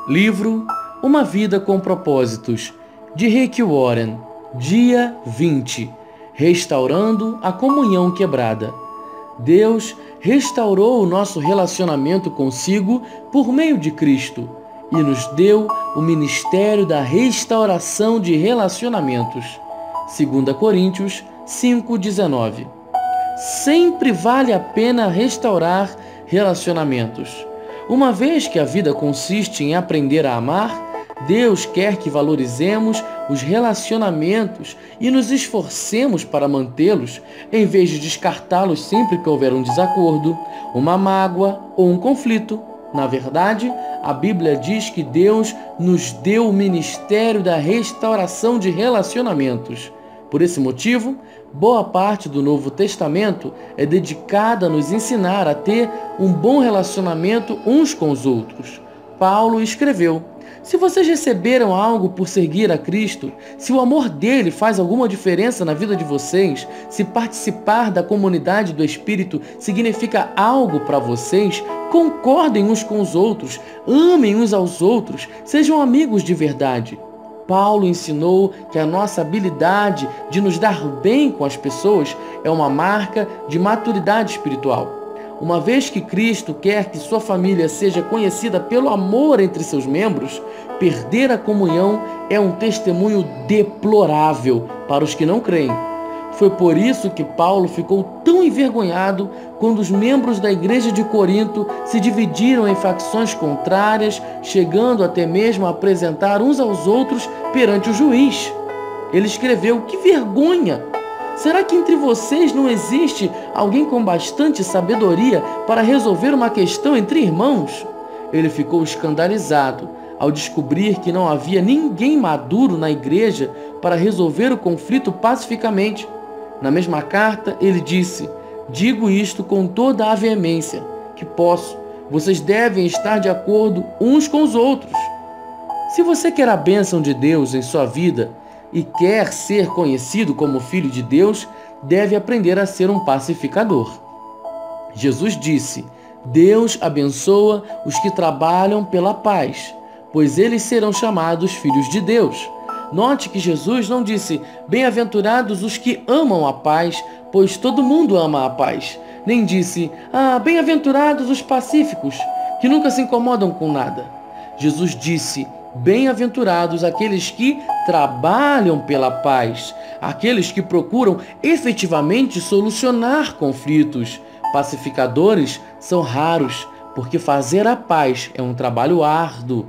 Livro Uma Vida com Propósitos, de Rick Warren. Dia 20. Restaurando a comunhão quebrada. Deus restaurou o nosso relacionamento consigo por meio de Cristo e nos deu o ministério da restauração de relacionamentos. 2 Coríntios 5:19. Sempre vale a pena restaurar relacionamentos. Uma vez que a vida consiste em aprender a amar, Deus quer que valorizemos os relacionamentos e nos esforcemos para mantê-los, em vez de descartá-los sempre que houver um desacordo, uma mágoa ou um conflito. Na verdade, a Bíblia diz que Deus nos deu o ministério da restauração de relacionamentos. Por esse motivo, boa parte do Novo Testamento é dedicada a nos ensinar a ter um bom relacionamento uns com os outros. Paulo escreveu: se vocês receberam algo por seguir a Cristo, se o amor dele faz alguma diferença na vida de vocês, se participar da comunidade do Espírito significa algo para vocês, concordem uns com os outros, amem uns aos outros, sejam amigos de verdade. Paulo ensinou que a nossa habilidade de nos dar bem com as pessoas é uma marca de maturidade espiritual. Uma vez que Cristo quer que sua família seja conhecida pelo amor entre seus membros, perder a comunhão é um testemunho deplorável para os que não creem. Foi por isso que Paulo ficou tão envergonhado quando os membros da igreja de Corinto se dividiram em facções contrárias, chegando até mesmo a apresentar uns aos outros perante o juiz. Ele escreveu: que vergonha! Será que entre vocês não existe alguém com bastante sabedoria para resolver uma questão entre irmãos? Ele ficou escandalizado ao descobrir que não havia ninguém maduro na igreja para resolver o conflito pacificamente. Na mesma carta, ele disse: digo isto com toda a veemência que posso. Vocês devem estar de acordo uns com os outros. Se você quer a bênção de Deus em sua vida e quer ser conhecido como filho de Deus, deve aprender a ser um pacificador. Jesus disse: Deus abençoa os que trabalham pela paz, pois eles serão chamados filhos de Deus. Note que Jesus não disse: bem-aventurados os que amam a paz, pois todo mundo ama a paz. Nem disse: bem-aventurados os pacíficos, que nunca se incomodam com nada. Jesus disse: bem-aventurados aqueles que trabalham pela paz, aqueles que procuram efetivamente solucionar conflitos. Pacificadores são raros, porque fazer a paz é um trabalho árduo.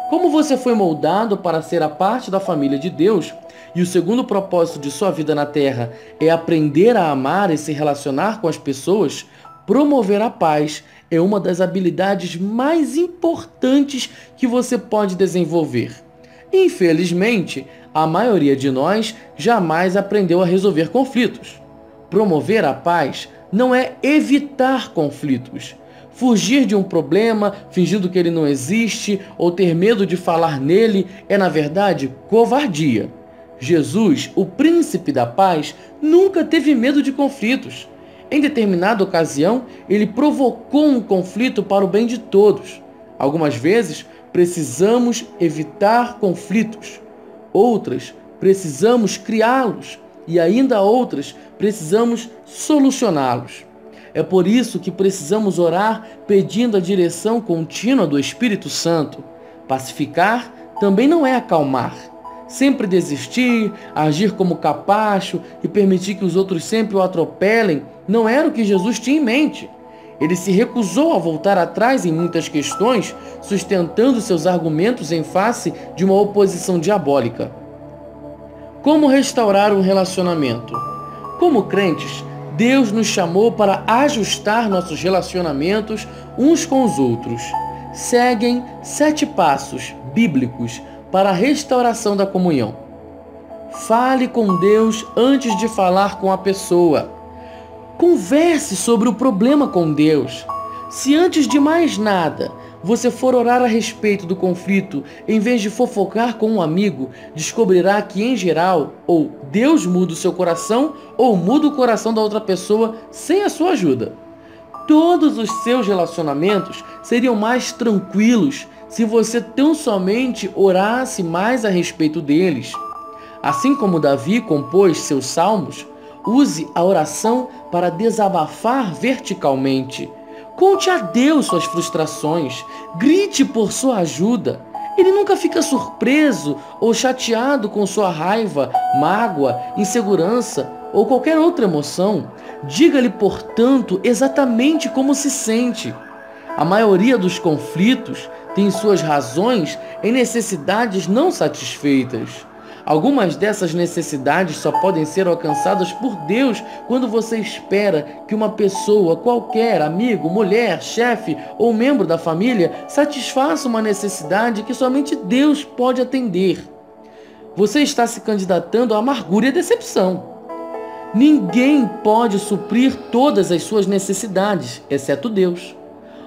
Como você foi moldado para ser a parte da família de Deus, e o segundo propósito de sua vida na Terra é aprender a amar e se relacionar com as pessoas, promover a paz é uma das habilidades mais importantes que você pode desenvolver. Infelizmente, a maioria de nós jamais aprendeu a resolver conflitos. Promover a paz não é evitar conflitos. Fugir de um problema, fingindo que ele não existe, ou ter medo de falar nele, é, na verdade, covardia. Jesus, o príncipe da paz, nunca teve medo de conflitos. Em determinada ocasião, ele provocou um conflito para o bem de todos. Algumas vezes, precisamos evitar conflitos. Outras, precisamos criá-los. E ainda outras, precisamos solucioná-los. É por isso que precisamos orar pedindo a direção contínua do Espírito Santo. Pacificar também não é acalmar. Sempre desistir, agir como capacho e permitir que os outros sempre o atropelem não era o que Jesus tinha em mente. Ele se recusou a voltar atrás em muitas questões, sustentando seus argumentos em face de uma oposição diabólica. Como restaurar um relacionamento? Como crentes, Deus nos chamou para ajustar nossos relacionamentos uns com os outros. Seguem 7 passos bíblicos para a restauração da comunhão. Fale com Deus antes de falar com a pessoa. Converse sobre o problema com Deus. Se antes de mais nada você for orar a respeito do conflito, em vez de fofocar com um amigo, descobrirá que, em geral, ou Deus muda o seu coração, ou muda o coração da outra pessoa sem a sua ajuda. Todos os seus relacionamentos seriam mais tranquilos se você tão somente orasse mais a respeito deles. Assim como Davi compôs seus salmos, use a oração para desabafar verticalmente. Conte a Deus suas frustrações, grite por sua ajuda. Ele nunca fica surpreso ou chateado com sua raiva, mágoa, insegurança ou qualquer outra emoção. Diga-lhe, portanto, exatamente como se sente. A maioria dos conflitos tem suas razões em necessidades não satisfeitas. Algumas dessas necessidades só podem ser alcançadas por Deus quando você espera que uma pessoa qualquer, amigo, mulher, chefe ou membro da família, satisfaça uma necessidade que somente Deus pode atender. Você está se candidatando à amargura e à decepção. Ninguém pode suprir todas as suas necessidades, exceto Deus.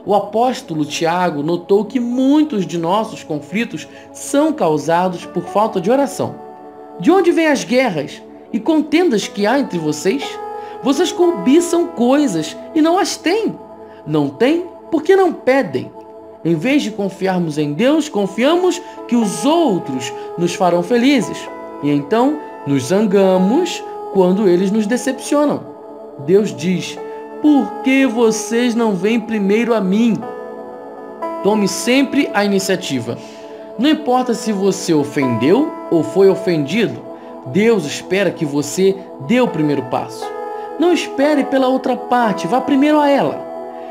O apóstolo Tiago notou que muitos de nossos conflitos são causados por falta de oração. De onde vêm as guerras e contendas que há entre vocês? Vocês cobiçam coisas e não as têm. Não têm porque não pedem. Em vez de confiarmos em Deus, confiamos que os outros nos farão felizes. E então nos zangamos quando eles nos decepcionam. Deus diz: por que vocês não vêm primeiro a mim? Tome sempre a iniciativa. Não importa se você ofendeu ou foi ofendido, Deus espera que você dê o primeiro passo. Não espere pela outra parte, vá primeiro a ela.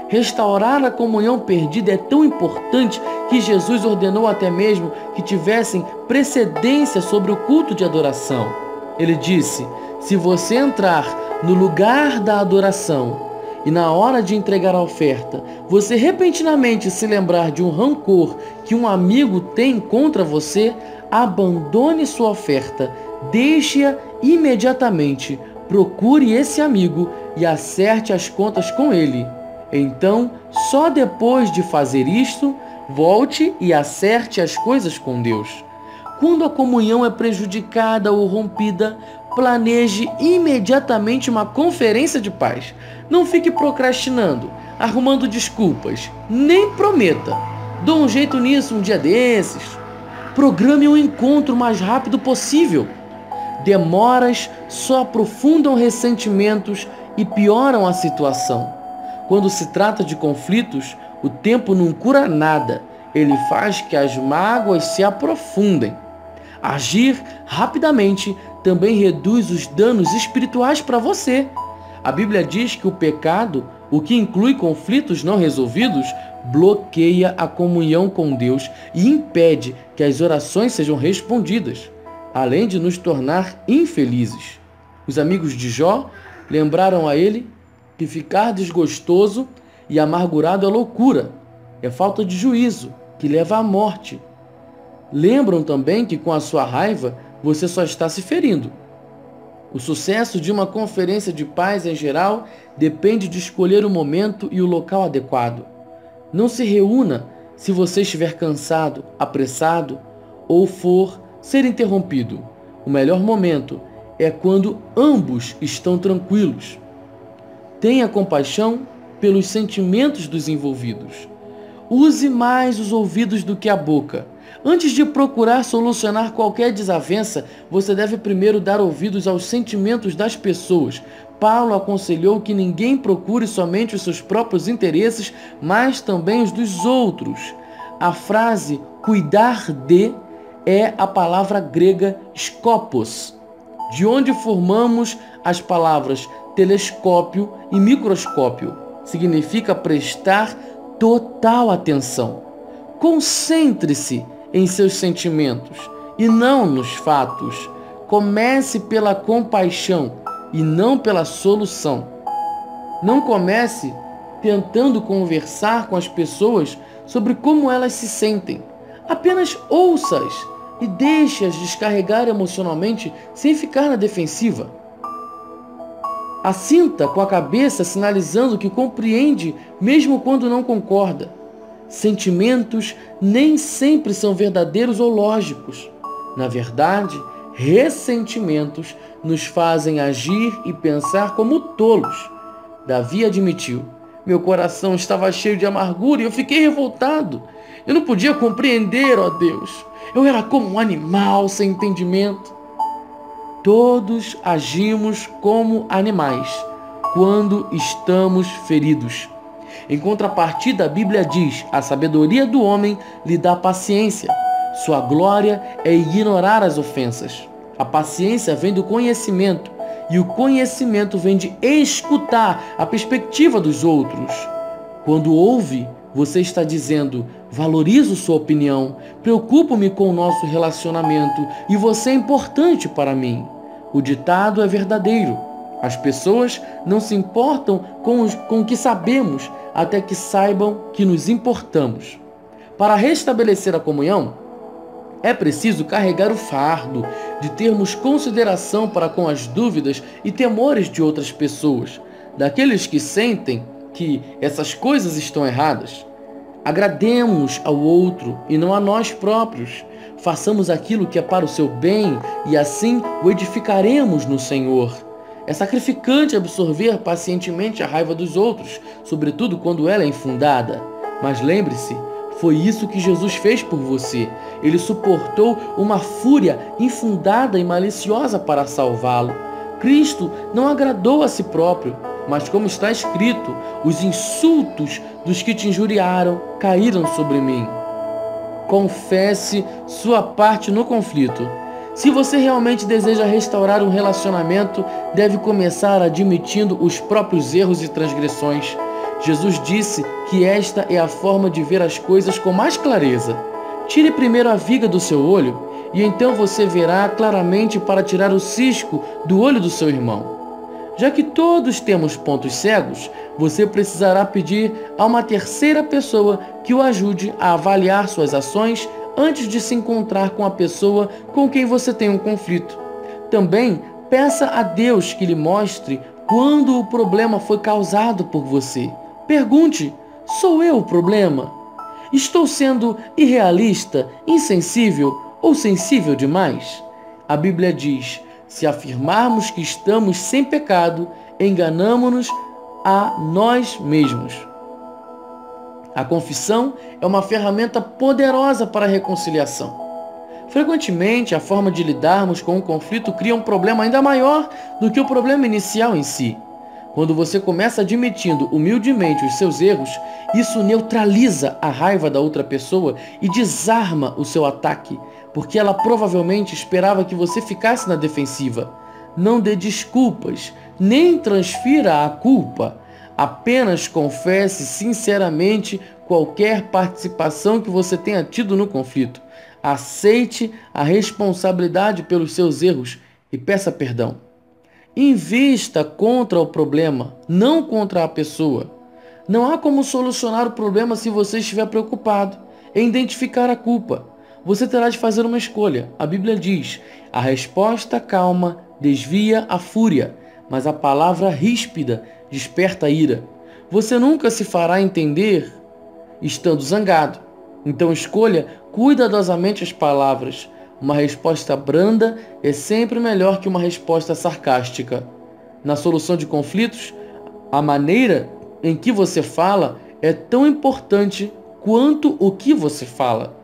Restaurar a comunhão perdida é tão importante que Jesus ordenou até mesmo que tivessem precedência sobre o culto de adoração. Ele disse: se você entrar no lugar da adoração e na hora de entregar a oferta, você repentinamente se lembrar de um rancor que um amigo tem contra você, abandone sua oferta, deixe-a imediatamente, procure esse amigo e acerte as contas com ele. Então, só depois de fazer isto, volte e acerte as coisas com Deus. Quando a comunhão é prejudicada ou rompida, planeje imediatamente uma conferência de paz. Não fique procrastinando, arrumando desculpas. Nem prometa: dou um jeito nisso um dia desses. Programe um encontro o mais rápido possível. Demoras só aprofundam ressentimentos e pioram a situação. Quando se trata de conflitos, o tempo não cura nada. Ele faz que as mágoas se aprofundem. Agir rapidamente também reduz os danos espirituais para você. A Bíblia diz que o pecado, o que inclui conflitos não resolvidos, bloqueia a comunhão com Deus e impede que as orações sejam respondidas, além de nos tornar infelizes. Os amigos de Jó lembraram a ele que ficar desgostoso e amargurado é loucura, é falta de juízo, que leva à morte. Lembram também que com a sua raiva você só está se ferindo. O sucesso de uma conferência de paz em geral depende de escolher o momento e o local adequado. Não se reúna se você estiver cansado, apressado ou for ser interrompido. O melhor momento é quando ambos estão tranquilos. Tenha compaixão pelos sentimentos dos envolvidos. Use mais os ouvidos do que a boca. Antes de procurar solucionar qualquer desavença, você deve primeiro dar ouvidos aos sentimentos das pessoas. Paulo aconselhou que ninguém procure somente os seus próprios interesses, mas também os dos outros. A frase cuidar de é a palavra grega skopos, de onde formamos as palavras telescópio e microscópio. Significa prestar total atenção. Concentre-se em seus sentimentos e não nos fatos. Comece pela compaixão e não pela solução. Não comece tentando conversar com as pessoas sobre como elas se sentem. Apenas ouça-as e deixe-as descarregar emocionalmente sem ficar na defensiva. Assinta com a cabeça, sinalizando que compreende mesmo quando não concorda. Sentimentos nem sempre são verdadeiros ou lógicos. Na verdade, ressentimentos nos fazem agir e pensar como tolos. Davi admitiu: meu coração estava cheio de amargura e eu fiquei revoltado. Eu não podia compreender, ó Deus. Eu era como um animal sem entendimento. Todos agimos como animais quando estamos feridos. Em contrapartida, a Bíblia diz: a sabedoria do homem lhe dá paciência. Sua glória é ignorar as ofensas. A paciência vem do conhecimento, e o conhecimento vem de escutar a perspectiva dos outros. Quando ouve, você está dizendo: valorizo sua opinião, preocupo-me com o nosso relacionamento e você é importante para mim. O ditado é verdadeiro. As pessoas não se importam com o que sabemos até que saibam que nos importamos. Para restabelecer a comunhão, é preciso carregar o fardo de termos consideração para com as dúvidas e temores de outras pessoas, daqueles que sentem que essas coisas estão erradas. Agrademos ao outro e não a nós próprios. Façamos aquilo que é para o seu bem e assim o edificaremos no Senhor. É sacrificante absorver pacientemente a raiva dos outros, sobretudo quando ela é infundada. Mas lembre-se, foi isso que Jesus fez por você. Ele suportou uma fúria infundada e maliciosa para salvá-lo. Cristo não agradou a si próprio, mas como está escrito: os insultos dos que te injuriaram caíram sobre mim. Confesse sua parte no conflito. Se você realmente deseja restaurar um relacionamento, deve começar admitindo os próprios erros e transgressões. Jesus disse que esta é a forma de ver as coisas com mais clareza. Tire primeiro a viga do seu olho, e então você verá claramente para tirar o cisco do olho do seu irmão. Já que todos temos pontos cegos, você precisará pedir a uma terceira pessoa que o ajude a avaliar suas ações antes de se encontrar com a pessoa com quem você tem um conflito. Também peça a Deus que lhe mostre quando o problema foi causado por você. Pergunte: sou eu o problema? Estou sendo irrealista, insensível ou sensível demais? A Bíblia diz: se afirmarmos que estamos sem pecado, enganamo-nos a nós mesmos. A confissão é uma ferramenta poderosa para a reconciliação. Frequentemente, a forma de lidarmos com um conflito cria um problema ainda maior do que o problema inicial em si. Quando você começa admitindo humildemente os seus erros, isso neutraliza a raiva da outra pessoa e desarma o seu ataque, porque ela provavelmente esperava que você ficasse na defensiva. Não dê desculpas, nem transfira a culpa. Apenas confesse sinceramente qualquer participação que você tenha tido no conflito. Aceite a responsabilidade pelos seus erros e peça perdão. Invista contra o problema, não contra a pessoa. Não há como solucionar o problema se você estiver preocupado em identificar a culpa. Você terá de fazer uma escolha. A Bíblia diz: a resposta calma desvia a fúria, mas a palavra ríspida desperta a ira. Você nunca se fará entender estando zangado. Então escolha cuidadosamente as palavras. Uma resposta branda é sempre melhor que uma resposta sarcástica. Na solução de conflitos, a maneira em que você fala é tão importante quanto o que você fala.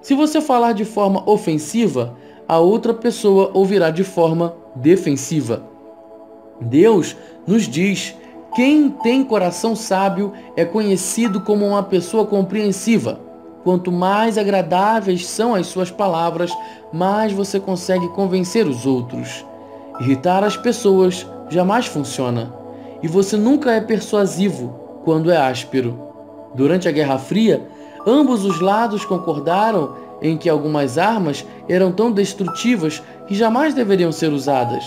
Se você falar de forma ofensiva, a outra pessoa ouvirá de forma defensiva. Deus nos diz: quem tem coração sábio é conhecido como uma pessoa compreensiva. Quanto mais agradáveis são as suas palavras, mais você consegue convencer os outros. Irritar as pessoas jamais funciona. E você nunca é persuasivo quando é áspero. Durante a Guerra Fria, ambos os lados concordaram em que algumas armas eram tão destrutivas que jamais deveriam ser usadas.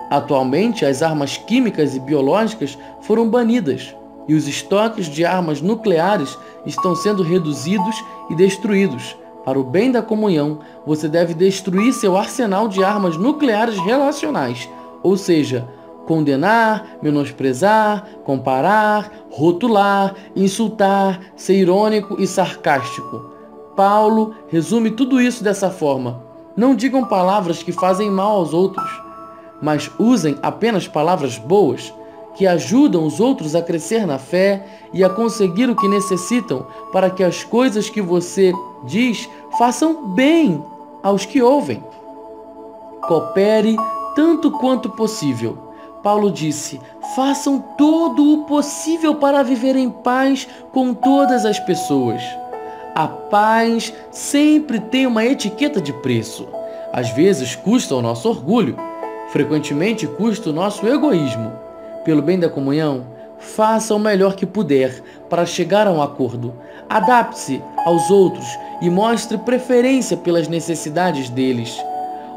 Atualmente, as armas químicas e biológicas foram banidas e os estoques de armas nucleares estão sendo reduzidos e destruídos. Para o bem da comunhão, você deve destruir seu arsenal de armas nucleares relacionais, ou seja, condenar, menosprezar, comparar, rotular, insultar, ser irônico e sarcástico. Paulo resume tudo isso dessa forma: não digam palavras que fazem mal aos outros, mas usem apenas palavras boas que ajudam os outros a crescer na fé e a conseguir o que necessitam para que as coisas que você diz façam bem aos que ouvem. Coopere tanto quanto possível. Paulo disse: façam todo o possível para viver em paz com todas as pessoas. A paz sempre tem uma etiqueta de preço. Às vezes custa o nosso orgulho, frequentemente custa o nosso egoísmo. Pelo bem da comunhão, faça o melhor que puder para chegar a um acordo. Adapte-se aos outros e mostre preferência pelas necessidades deles.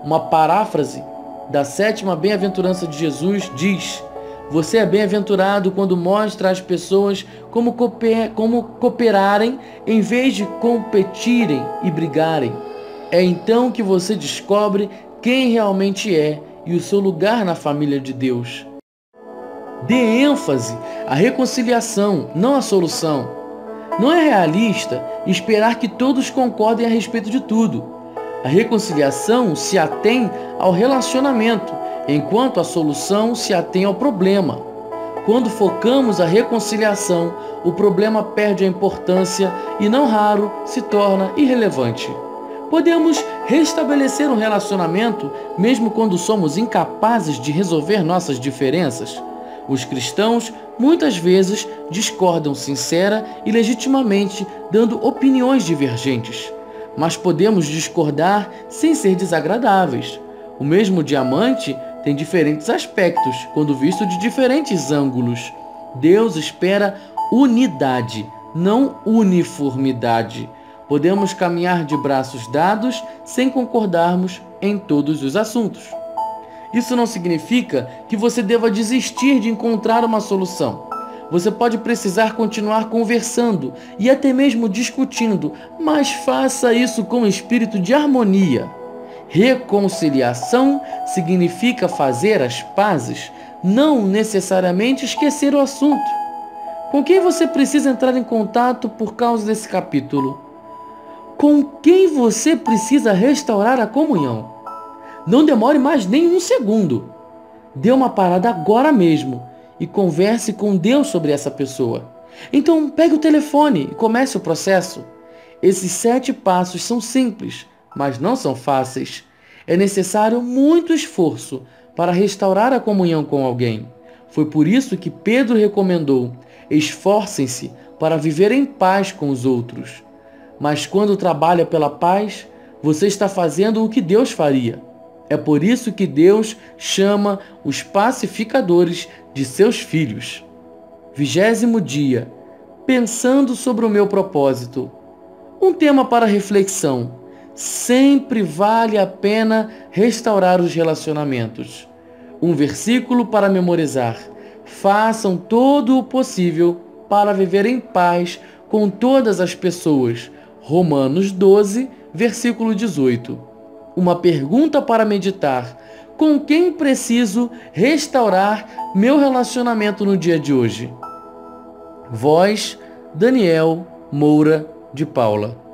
Uma paráfrase da 7ª bem-aventurança de Jesus diz: você é bem-aventurado quando mostra às pessoas como cooperarem em vez de competirem e brigarem. É então que você descobre quem realmente é e o seu lugar na família de Deus. Dê ênfase à reconciliação, não à solução. Não é realista esperar que todos concordem a respeito de tudo. A reconciliação se atém ao relacionamento, enquanto a solução se atém ao problema. Quando focamos a reconciliação, o problema perde a importância e, não raro, se torna irrelevante. Podemos restabelecer um relacionamento mesmo quando somos incapazes de resolver nossas diferenças. Os cristãos muitas vezes discordam sincera e legitimamente, dando opiniões divergentes. Mas podemos discordar sem ser desagradáveis. O mesmo diamante tem diferentes aspectos, quando visto de diferentes ângulos. Deus espera unidade, não uniformidade. Podemos caminhar de braços dados sem concordarmos em todos os assuntos. Isso não significa que você deva desistir de encontrar uma solução. Você pode precisar continuar conversando e até mesmo discutindo, mas faça isso com espírito de harmonia. Reconciliação significa fazer as pazes, não necessariamente esquecer o assunto. Com quem você precisa entrar em contato por causa desse capítulo? Com quem você precisa restaurar a comunhão? Não demore mais nem um segundo. Dê uma parada agora mesmo e converse com Deus sobre essa pessoa. Então pegue o telefone e comece o processo. Esses 7 passos são simples, mas não são fáceis. É necessário muito esforço para restaurar a comunhão com alguém. Foi por isso que Pedro recomendou: esforcem-se para viver em paz com os outros. Mas quando trabalha pela paz, você está fazendo o que Deus faria. É por isso que Deus chama os pacificadores de seus filhos. 20º dia. Pensando sobre o meu propósito. Um tema para reflexão. Sempre vale a pena restaurar os relacionamentos. Um versículo para memorizar. Façam todo o possível para viver em paz com todas as pessoas. Romanos 12, versículo 18. Uma pergunta para meditar: com quem preciso restaurar meu relacionamento no dia de hoje? Voz: Daniel Moura de Paula.